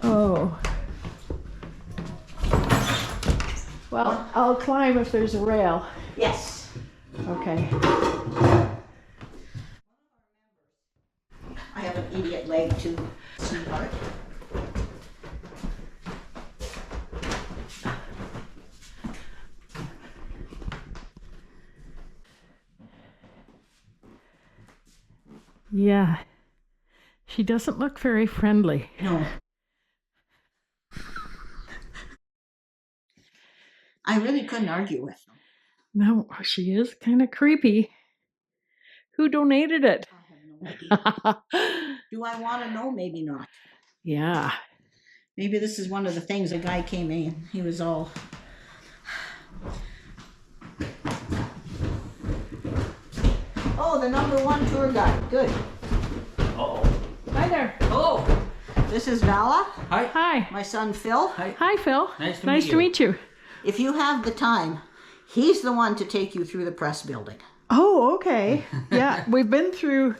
Oh. Well, I'll climb if there's a rail. Yes. Okay. I have an idiot leg too, sweetheart. Yeah. She doesn't look very friendly. No. I really couldn't argue with them. No, she is kind of creepy. Who donated it? I have no idea. Do I want to know? Maybe not. Yeah. Maybe this is one of the things. A guy came in. He was all... Oh, the #1 tour guide. Good. Oh. Hi there. Hello. This is Vala. Hi. Hi. My son Phil. Hi. Hi, Phil. Nice to meet you. If you have the time, he's the one to take you through the press building. Oh, okay. Yeah, we've been through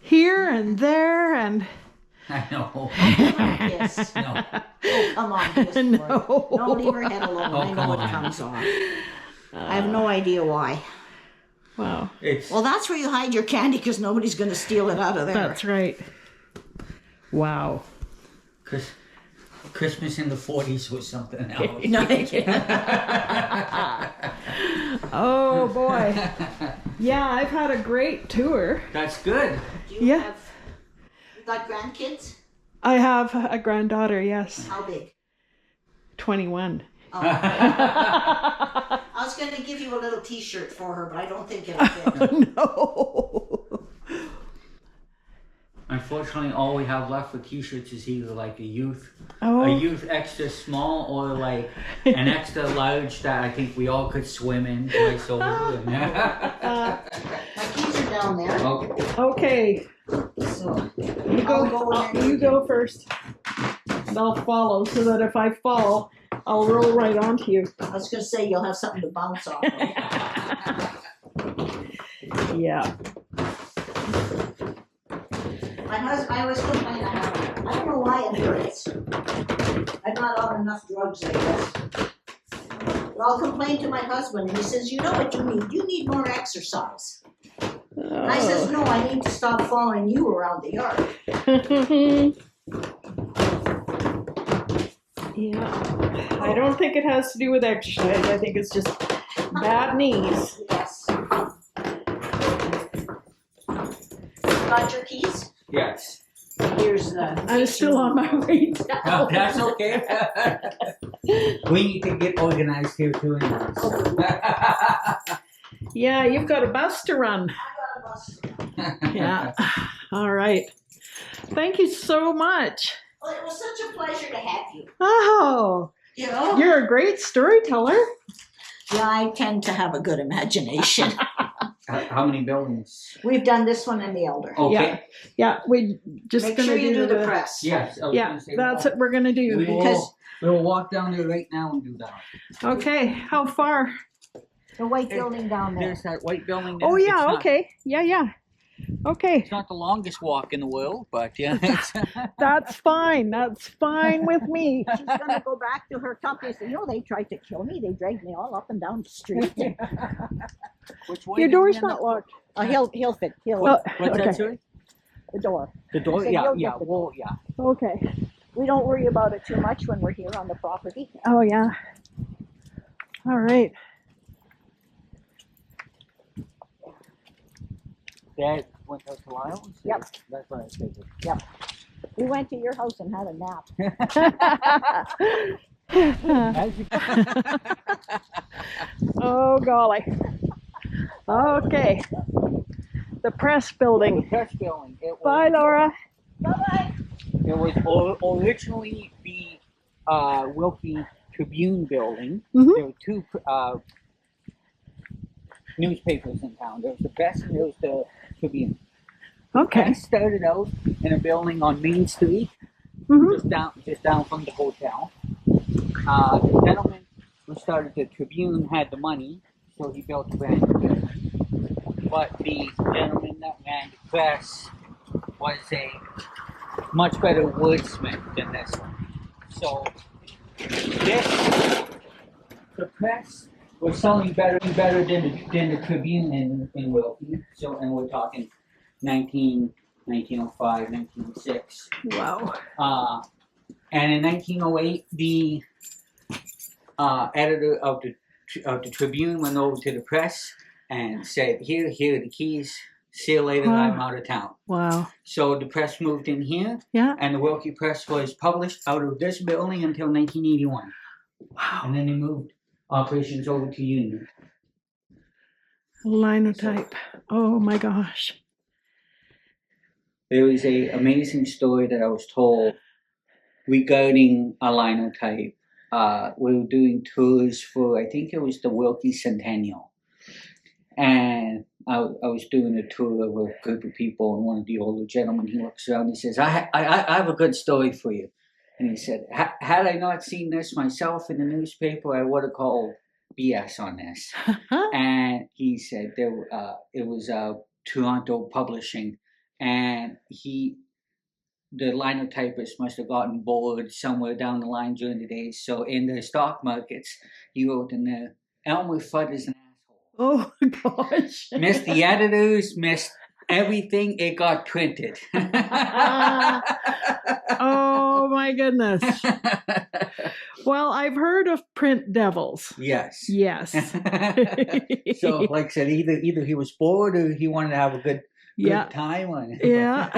here and there and... I know. Yes. No. Oh, come on. Just No. No, leave her head alone. Oh, I know come it on. comes off. I have no idea why. Wow. It's Well, that's where you hide your candy because nobody's going to steal it out of there. That's right. Wow. Christmas in the 40s was something else. No, Oh, boy. Yeah, I've had a great tour. That's good. Do you Yeah. have, you got grandkids? I have a granddaughter, yes. How big? 21. Oh. I was going to give you a little t-shirt for her, but I don't think it'll fit. No. Unfortunately, all we have left for t-shirts is either like a youth Oh. extra small or like an extra large that I think we all could swim in twice over. My keys are down there. Okay. Okay. So You I'll go, go in. you go first. And I'll follow so that if I fall, I'll roll right onto you. I was going to say you'll have something to bounce off of. Yeah. My husband, I always complain I don't know why it hurts. I'm not on enough drugs, I guess. But I'll complain to my husband, and he says, you know what you need? You need more exercise. And I says, no, I need to stop following you around the yard. Yeah. I don't think it has to do with exercise. I think it's just bad knees. Yes. Got your keys? Yes. Here's the... I'm still on my way No, down. that's okay. We need to get organized here too. Anyways. Yeah, you've got a bus to run. I got a bus. Yeah. All right. Thank you so much. Well, it was such a pleasure to have you. Oh, You know? you're a great storyteller. Yeah, I tend to have a good imagination. How many buildings? We've done this one and the Elder. Okay. Yeah, we just Make gonna sure you do the the press. Yes. I was Yeah, gonna say that's we'll- what we're gonna do. Because- We'll walk down there right now and do that. Okay, how far? The white building down there. There's that white building there. Oh It's yeah, not- okay. Yeah. Okay, It's not the longest walk in the world, but yeah. It's, that's fine. That's fine with me. She's going to go back to her company and say, you know, they tried to kill me. They dragged me all up and down the street. which way Your did we door's end not up? locked. He'll fit. Well, What's okay. that, sorry? The door. The door? So Yeah, you'll yeah. get the Well, yeah. Okay. We don't worry about it too much when we're here on the property. Oh yeah. All right. Dad went out to Lyle's? Yep. That's what I figured. Yep. We went to your house and had a nap. As you- Oh golly. Okay. The press building. Press building. It was, Bye, Laura. Bye-bye. It was originally the Wilkie Tribune building. Mhm. There were two newspapers in town. There was the Best and there was the Tribune. Okay. Press started out in a building on Main Street, Mhm. just down from the hotel. The gentleman who started the Tribune had the money, so he built a brand new building. But the gentleman that ran the press was a much better wordsmith than this one. So this, the press was selling better than the Tribune in Wilkie. So, and we're talking 1905, 1906. Wow. And in 1908, the editor of the Tribune went over to the press and said, here are the keys. See you later, Wow. I'm out of town. Wow. So the press moved in here, Yeah. and the Wilkie Press was published out of this building until 1981. Wow. And then they moved operations over to Union. Linotype. Oh my gosh. There was an amazing story that I was told regarding a linotype. We were doing tours for, I think it was the Wilkie Centennial. And I was doing a tour of a group of people, and one of the older gentlemen, he looks around and he says, I have a good story for you. And he said, had I not seen this myself in the newspaper, I would have called BS on this. And he said it was Toronto Publishing, and the linotypist must have gotten bored somewhere down the line during the day. So in the stock markets, he wrote in there, Elmer Fudd is an asshole. Oh gosh. Missed the editors, missed everything. It got printed. Oh my goodness. Well, I've heard of print devils. Yes. Yes. So, like I said, either he was bored or he wanted to have a good time on it. Yeah.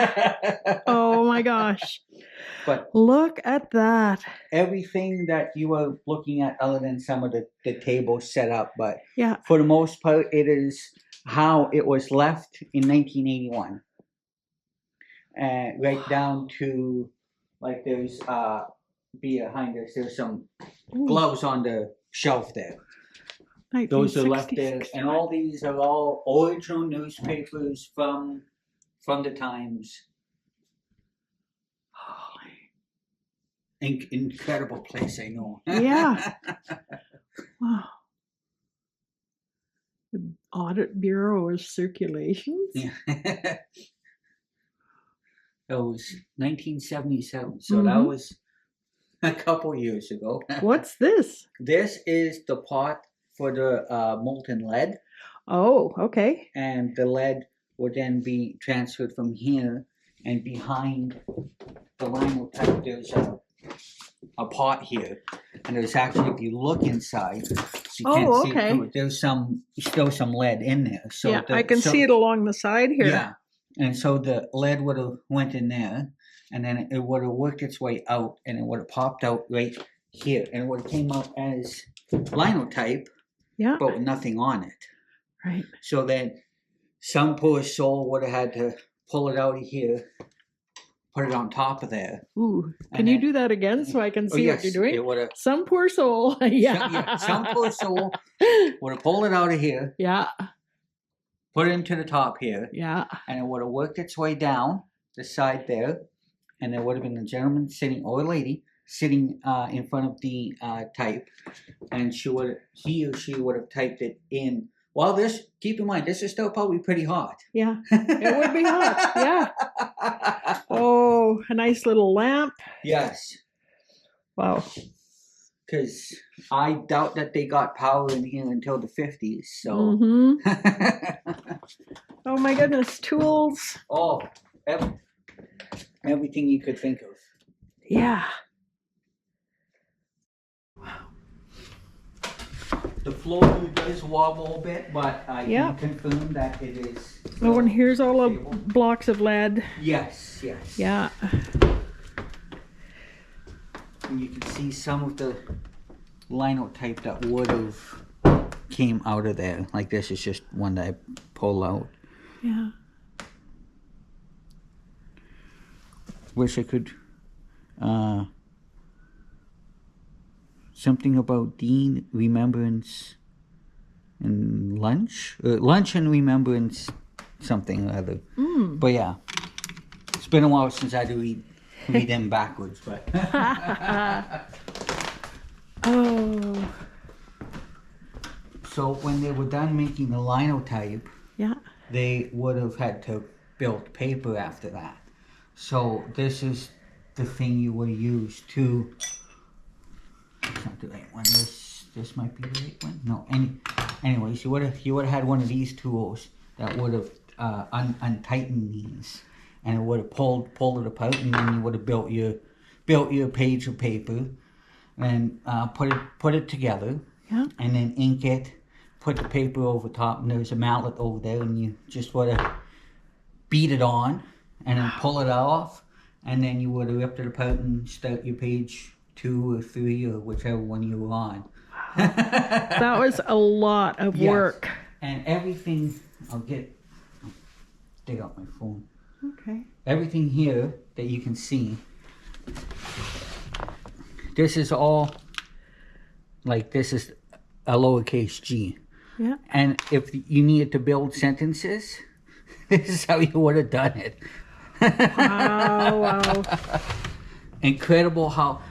Oh my gosh. But look at that. Everything that you are looking at, other than some of the tables set up, but yeah, for the most part, it is how it was left in 1981. And right down to, like, there's behind us, there's some gloves on the shelf there. Those are left there, and all these are all original newspapers from the times. Incredible place, I know. Yeah. Wow. The Audit Bureau of Circulations? Yeah. It was 1977, so that was a couple years ago. What's this? This is the pot for the molten lead. Oh, okay. And the lead would then be transferred from here, and behind the linotype, there's a pot here, and there's actually, if you look inside, you can't see it, there's still some lead in there. So yeah, I can see it along the side here. Yeah, and so the lead would have went in there, and then it would have worked its way out, and it would have popped out right here, and it would have came out as linotype, but with nothing on it. Right. So then some poor soul would have had to pull it out of here, put it on top of there. Ooh, can you do that again so I can see what you're doing? It would have, some poor soul. some poor soul would have pulled it out of here. Yeah. Put it into the top here. Yeah. And it would have worked its way down the side there. And there would have been a gentleman sitting, or a lady, sitting in front of the type. And he or she would have typed it in. Well, keep in mind, this is still probably pretty hot. Yeah, it would be hot. Yeah. Oh, a nice little lamp. Yes. Wow. Because I doubt that they got power in here until the 50s. So. Mm-hmm. Oh my goodness, tools. Oh, everything you could think of. Yeah. The floor does wobble a bit, but I can confirm that it is. Oh, and here's all the blocks of lead. Yes, yes. Yeah. And you can see some of the linotype that would have came out of there. Like this is just one that I pull out. Yeah. Wish I could. Something about Dean, Remembrance, and Lunch? Lunch and Remembrance, something or other. But yeah, it's been a while since I read them backwards. But oh. So when they were done making the linotype, they would have had to build paper after that. So this is the thing you would use to not the right one. This might be the right one. No. Anyways, you would have had one of these tools that would have untightened these, and it would have pulled it apart, and then you would have built your page of paper, and put it together, and then ink it, put the paper over top, and there's a mallet over there, and you just would have beat it on, and then pull it off, and then you would have ripped it apart and start your page 2 or 3 or whichever one you were on. That was a lot of work. And everything, I'll dig out my phone. Okay. Everything here that you can see, this is all, like, this is a lowercase g. Yeah. And if you needed to build sentences, this is how you would have done it. Wow. Incredible how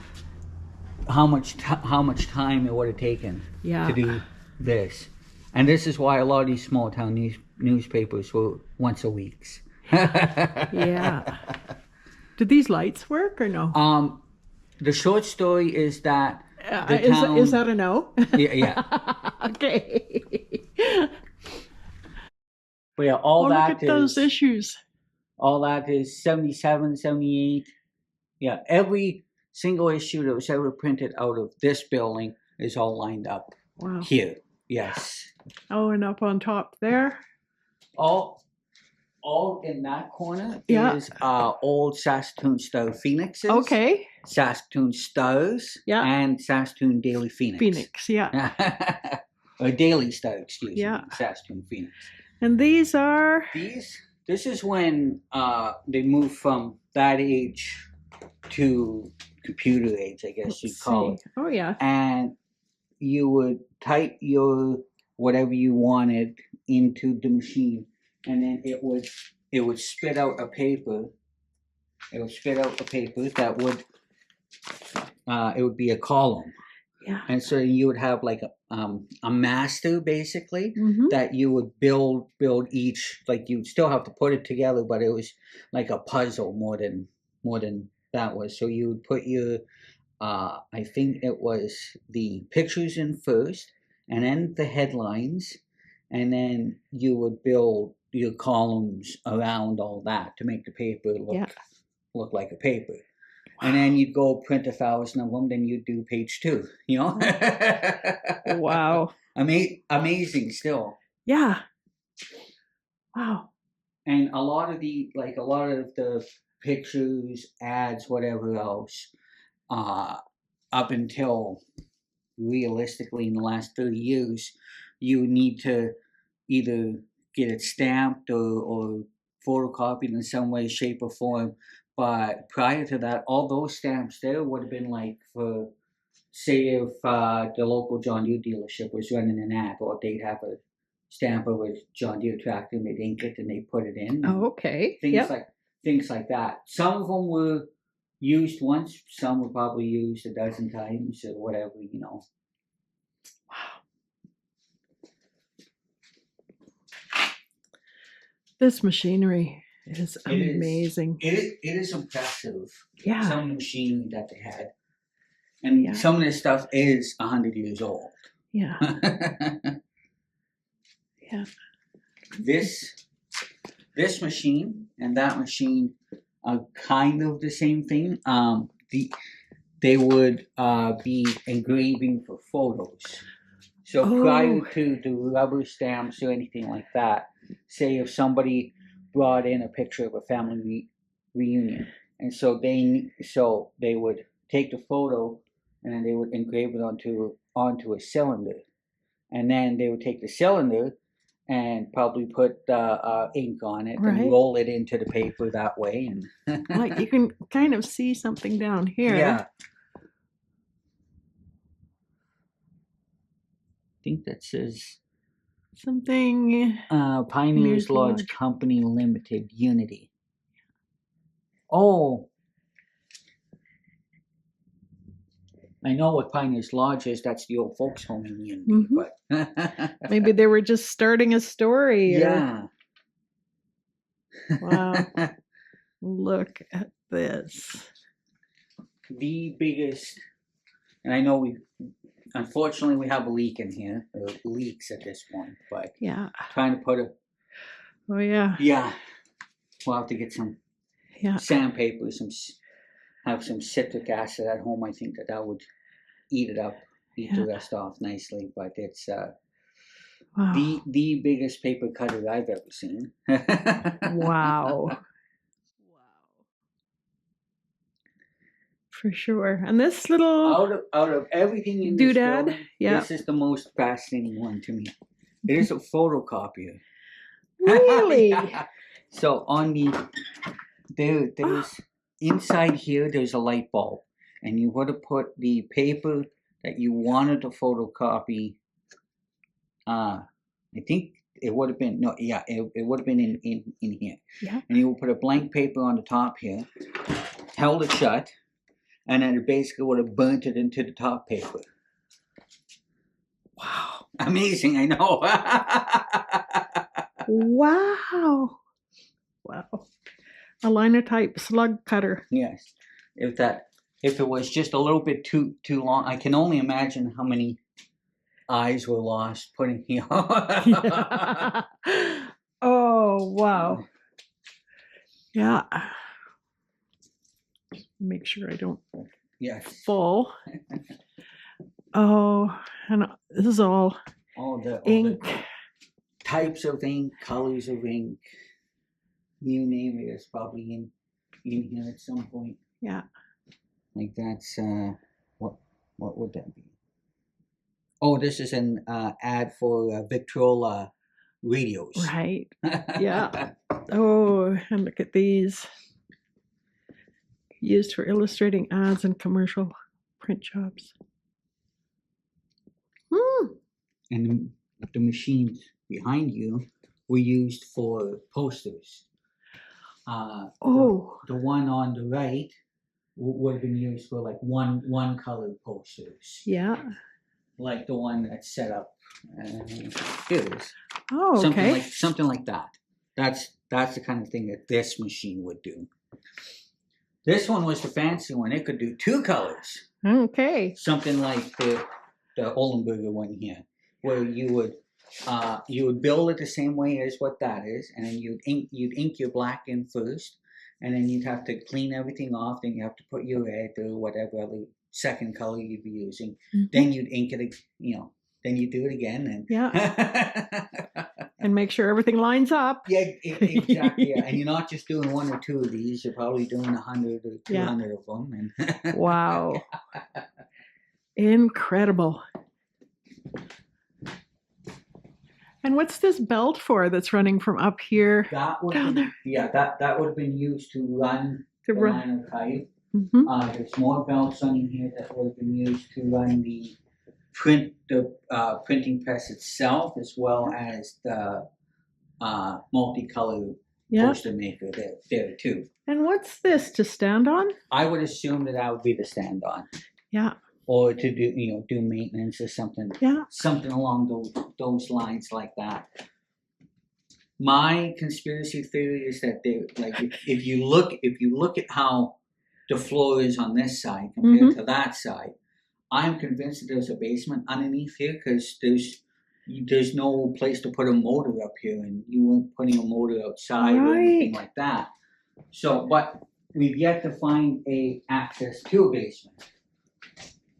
much time it would have taken to do this. And this is why a lot of these small town newspapers were once a week. Yeah. Do these lights work or no? The short story is that the town, is that a no? Yeah. Okay. But yeah, all that look at those issues. All that is 77, 78. Yeah, every single issue that was ever printed out of this building is all lined up here. Yes. Oh, and up on top there? All in that corner is old Saskatoon Star Phoenixes. Okay. Saskatoon Stars. Yeah. And Saskatoon Daily Phoenix. Yeah. Or Daily Star, excuse me. Yeah. Saskatoon Phoenix. And these are? This is when they moved from that age to computer age, I guess you'd call it. Oh, yeah. And you would type your whatever you wanted into the machine, and then it would spit out a paper. It would spit out a paper that would it would be a column. Yeah. And so you would have like a master basically that you would build each, like you'd still have to put it together, but it was like a puzzle more than that was. So you would put your I think it was the pictures in first, and then the headlines, and then you would build your columns around all that to make the paper look like a paper. And then you'd go print 1,000 of them, then you'd do page 2, you know? Wow. Amazing still. Yeah. Wow. And a lot of the pictures, ads, whatever else, up until realistically in the last 30 years, you need to either get it stamped or photocopied in some way, shape, or form. But prior to that, all those stamps there would have been like for, say, if the local John Deere dealership was running an ad, or they'd have a stamp of a John Deere tractor and they'd ink it and they'd put it in. Oh, okay. Things like that. Some of them were used once, some were probably used a dozen times or whatever, you know. Wow. This machinery is amazing. It is impressive. Yeah. Some of the machinery that they had. And some of this stuff is 100 years old. Yeah. Yeah. This machine and that machine are kind of the same thing. They would be engraving for photos. So prior to the rubber stamps or anything like that, say if somebody brought in a picture of a family reunion, and so they would take the photo and then they would engrave it onto a cylinder, and then they would take the cylinder and probably put ink on it and roll it into the paper that way. And like you can kind of see something down here. Yeah. I think that says something. Pioneers Lodge Company Limited, Unity. Oh, I know what Pioneers Lodge is. That's the old folks' home in Unity. But maybe they were just starting a story. Yeah. Wow. Look at this. The biggest, and I know unfortunately, we have a leak in here. Leaks at this point, but Yeah. trying to put a Oh yeah. yeah. We'll have to get some Yeah. sandpaper, have some citric acid at home. I think that would eat it up, eat the rest off nicely. But it's Wow. the biggest paper cutter I've ever seen. Wow. For sure. And this little Out of everything in this doodad, building, yeah. this is the most fascinating one to me. It is a photocopier. Really? Yeah. So on there's inside here there's a light bulb, and you would have put the paper that you wanted to photocopy. I think it would have been it would have been in here. Yeah. And you would put a blank paper on the top here, held it shut, and then it basically would have burnt it into the top paper. Wow. Amazing, I know. Wow. Wow. A linotype slug cutter. Yes. If it was just a little bit too long, I can only imagine how many eyes were lost putting here. Oh, wow. Yeah. Make sure I don't Yes. fall. Oh, and this is all All the ink. types of ink, colors of ink, you name it, it's probably in here at some point. Yeah. Like that's what would that be? Oh, this is an ad for Victrola radios. Right. Yeah. Oh, and look at these. Used for illustrating ads and commercial print jobs. And the machines behind you were used for posters. The one on the right would have been used for like one color posters. Yeah. Like the one that's set up. Here it is. Oh, okay. Something like that. That's the kind of thing that this machine would do. This one was the fancy one. It could do two colors. Okay. Something like the Ollenberger one here, where you would build it the same way as what that is, and then you'd ink your black in first, and then you'd have to clean everything off. Then you have to put your red or whatever other second color you'd be using. Mm-hmm. Then you'd ink it, then you do it again, and yeah, and make sure everything lines up. Yeah, exactly. Yeah. And you're not just doing one or two of these; you're probably doing 100 or 200 of them. And wow, incredible. And what's this belt for that's running from up here that would down there? Yeah, that would have been used to run the linotype. Mm-hmm. There's more belts on in here that would have been used to run the printing press itself, as well as the multicolor poster maker there too. And what's this to stand on? I would assume that would be the stand on. Yeah. Or to do maintenance or something. Yeah. Something along those lines like that. My conspiracy theory is that if you look at how the floor is on this side compared to that side, I'm convinced that there's a basement underneath here, because there's no place to put a motor up here, and you weren't putting a motor outside or anything like that. So, but we've yet to find access to a basement.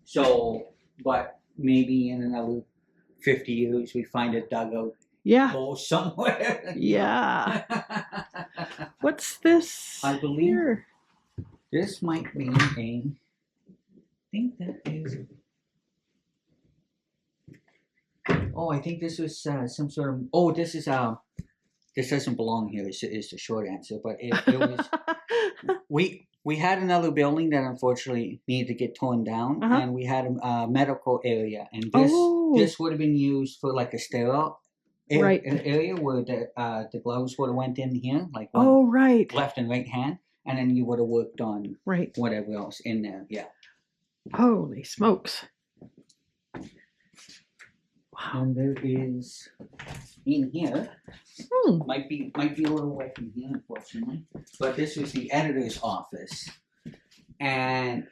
So, but maybe in another 50 years we find a dugout hole somewhere. Yeah. What's this? I believe here? This might be I think that is. Oh, I think this was some sort of. Oh, this is This doesn't belong here. Is the short answer, but it was. We had another building that unfortunately needed to get torn down, and we had a medical area, and this would have been used for like a sterile area where the gloves would have went in here, like left and right hand, and then you would have worked on whatever else in there. Yeah. Holy smokes! Wow. And there is in here. Might be a little wet in here, unfortunately. But this was the editor's office, and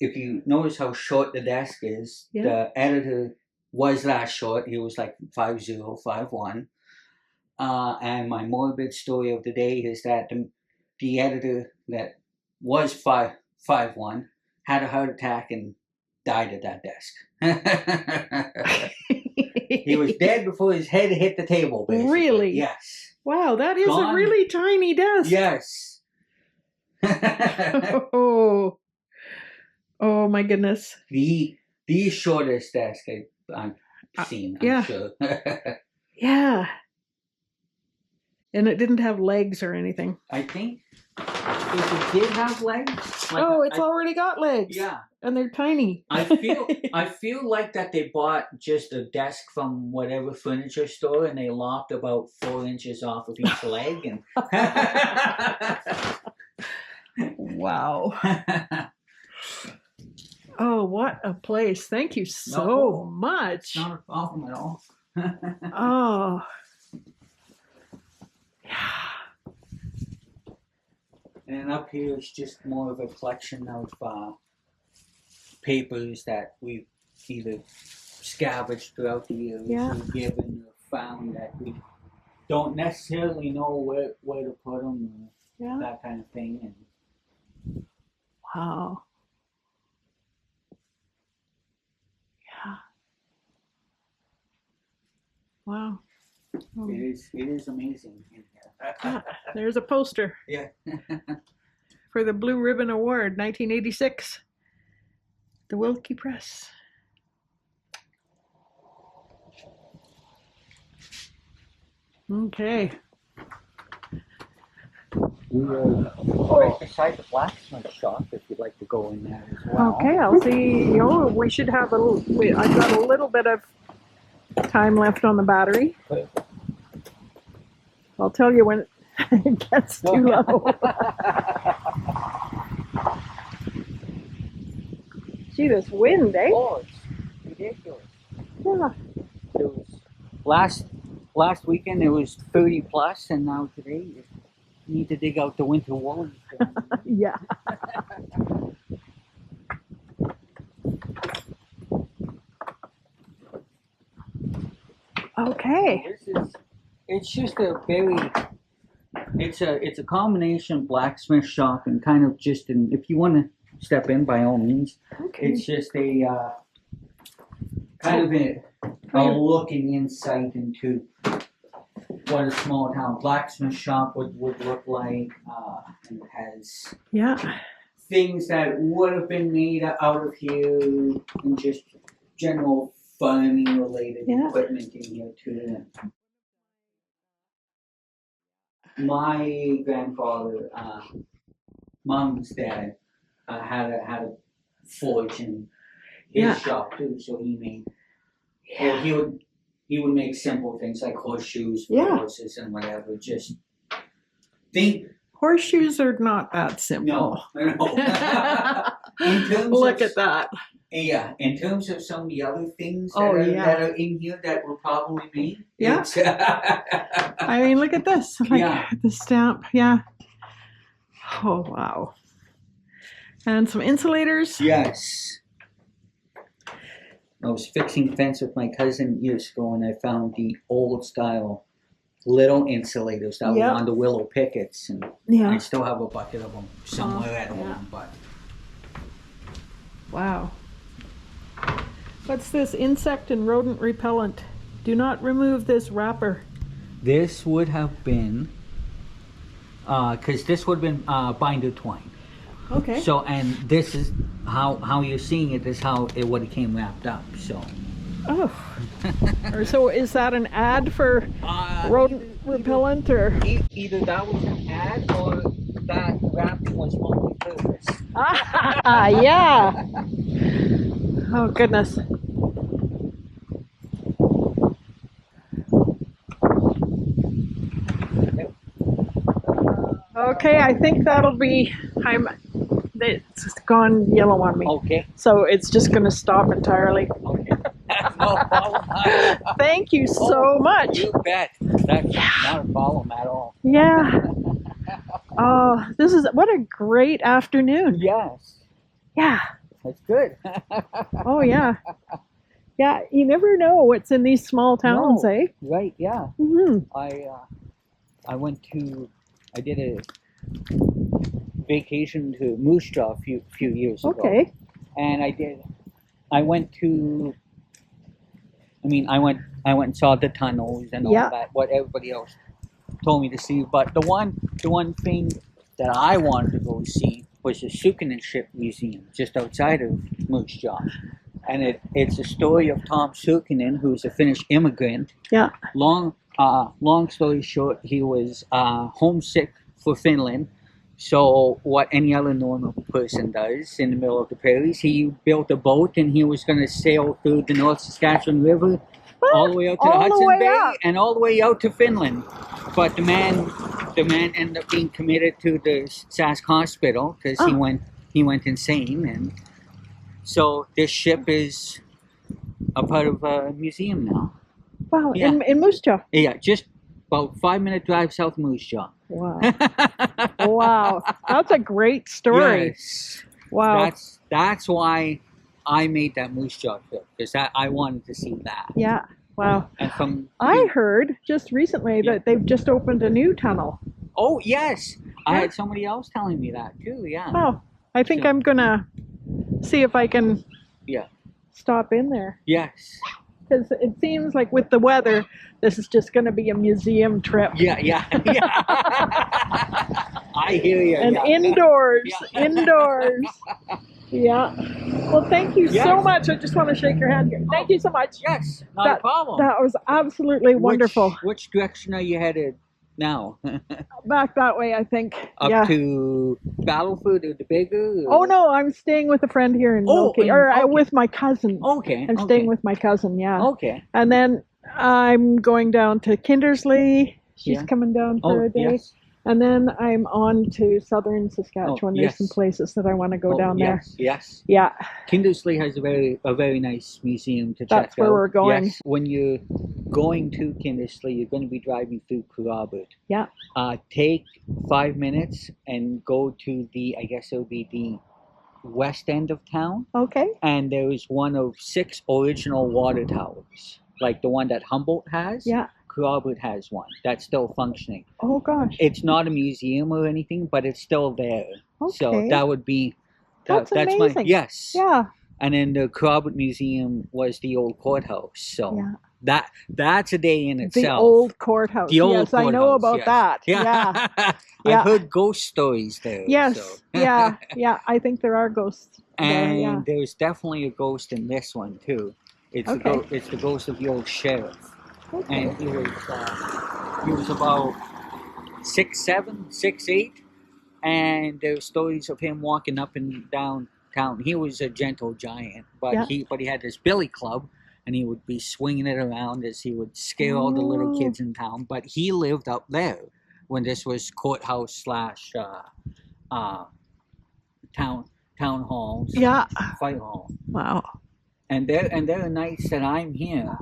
if you notice how short the desk is, Yeah. the editor was that short. He was like 5'0", 5'1". And my morbid story of the day is that the editor that was 5'1" had a heart attack and died at that desk. He was dead before his head hit the table, basically. Really? Yes. Wow, that is Gone. a really tiny desk. Yes. Oh, oh my goodness. the shortest desk I've seen, I'm yeah. sure. Yeah. And it didn't have legs or anything. I think if it did have legs. Like, Oh, it's already got legs. Yeah. And they're tiny. I feel like that they bought just a desk from whatever furniture store and they lopped about 4 inches off of each leg and Wow. Oh, what a place. Thank you so No, much. Not a problem at all. Oh. Yeah. And up here is just more of a collection of papers that we've either scavenged throughout the years Yeah. or given or found that we don't necessarily know where to put them or Yeah. that kind of thing. And Wow. Yeah. Wow. Oh, it is amazing in here. yeah. There's a poster Yeah. for the Blue Ribbon Award, 1986. The Wilkie Press. Okay. We're right beside the blacksmith shop if you'd like to go in there as well. Okay, I'll see. Oh, we should have I've got a little bit of time left on the battery. I'll tell you when it gets too low. See this wind, eh? Oh, it's ridiculous. Yeah. It was last weekend it was 30 plus, and now today you need to dig out the winter woolens. Yeah. Okay. It's just it's a combination blacksmith shop and kind of just if you want to step in by all means, Okay. it's just a kind of a looking insight into what a small town blacksmith shop would look like. And it has Yeah. things that would have been made out of here and just general farming related Yeah. equipment in here too. My grandfather, mom's dad, had a forge in his Yeah. shop too, so he made. Well, he would make simple things like horseshoes for Yeah. horses and whatever. Just think. Horseshoes are not that simple. No. In terms Look of, at that. Yeah, in terms of some of the other things that, Oh, are, yeah. that are in here that were probably made. Yeah. it's- I mean, look at this. Like Yeah. the stamp. Yeah. Oh, wow. And some insulators. Yes. I was fixing fence with my cousin years ago, and I found the old style little insulators that Yep. were on the willow pickets, and I Yeah. still have a bucket of them somewhere at home. yeah. But Wow. What's this? Insect and rodent repellent. Do not remove this wrapper. this would have been, because this would have been binder twine. Okay. So, and this is how you're seeing it is how it would have came wrapped up. So, Oh. Or so is that an ad for rodent repellent or? either that was an ad or that wrapping was multi-purpose. Yeah. Oh goodness. Okay, I think that'll be. It's gone yellow on me, Okay. so it's just going to stop entirely. Okay. No problem. Thank you so much. You bet. That's not a problem at all. Yeah. Oh, what a great afternoon. Yes. Yeah. That's good. Oh yeah. Yeah, you never know what's in these small towns, No. eh? Right, yeah. Hmm. I did a vacation to Moose Jaw a few years ago. Okay. And I went and saw the tunnels and all Yeah. that, what everybody else told me to see. But the one thing that I wanted to go see was the Sukkinen Ship Museum, just outside of Moose Jaw. And it's a story of Tom Sukkinen, who's a Finnish immigrant. Yeah. Long story short, he was homesick for Finland. So what any other normal person does in the middle of the prairies, he built a boat and he was going to sail through the North Saskatchewan River all the way out to the All the Hudson way Bay up. and all the way out to Finland. But the man ended up being committed to the Sask Hospital because he went insane, and so this ship is a part of a museum now. Wow. Yeah. In Moose Jaw. Yeah, just about 5-minute drive south of Moose Jaw. Wow. Wow. That's a great story. Yes. Wow. That's why I made that Moose Jaw trip, because I wanted to see that. Yeah. Wow. And I heard just recently that they've just opened a new tunnel. Oh yes, I Yeah. had somebody else telling me that too. Yeah. Oh, I think I'm gonna see if I can stop in there. Yes. Because it seems like with the weather, this is just going to be a museum trip. Yeah. I hear you. And yeah. indoors, Yeah. Indoors. Yeah. Well, thank you so Yes. much. I just want to shake your hand here. Thank you so much. Yes, not a problem. That was absolutely wonderful. Which direction are you headed now? Back that way, I think. Up to Battleford or the Bigger? Oh no, I'm staying with a friend here in Oh, Wilkie, okay. with my cousin. Okay. I'm staying with my cousin, yeah. Okay. And then I'm going down to Kindersley. She's coming down for a day. Yes. And then I'm on to southern Saskatchewan. There's some places that I want to go down there. Yes. Yeah. Kindersley has a very nice museum to check out. That's where we're going. Yes. When you're going to Kindersley, you're going to be driving through Kerrobert. Yeah. Take 5 minutes and go to I guess it'll be the west end of town. Okay. And there is one of 6 original water towers, like the one that Humboldt has. Yeah. Kerrobert has one that's still functioning. Oh gosh. It's not a museum or anything, but it's still there. Okay. So that would be That's amazing. yes. Yeah. And then the Kerrobert Museum was the old courthouse. So Yeah. that's a day in itself. The old courthouse. The old yes, I know courthouse, about yes. that. Yeah. Yeah. I've heard ghost stories there. Yes. So. Yeah. I think there are ghosts there. And Yeah. there's definitely a ghost in this one too. It's the ghost of the old sheriff. Okay. And he was about 6'7", 6'8", and there's stories of him walking up and down town. He was a gentle giant, but he had this billy club, and he would be swinging it around as he would scare all the little kids in town. But he lived up there when this was courthouse / town halls. Yeah. Fight hall. Wow. And there are nights that I'm here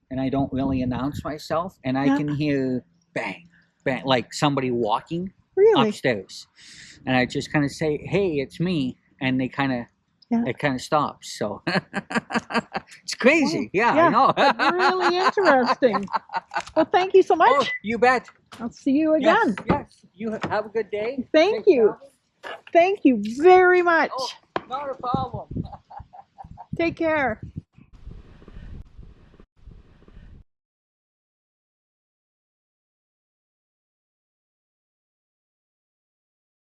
and I don't really announce myself, and I can hear bang, bang, like somebody walking upstairs. And I just kind of say, hey, it's me. And it kind of stops. So it's crazy. Wow. I know. That's really interesting. Well, thank you so much. Oh, you bet. I'll see you again. Yes. You have a good day. Thank you. Thank you very much. Oh, not a problem. Take care.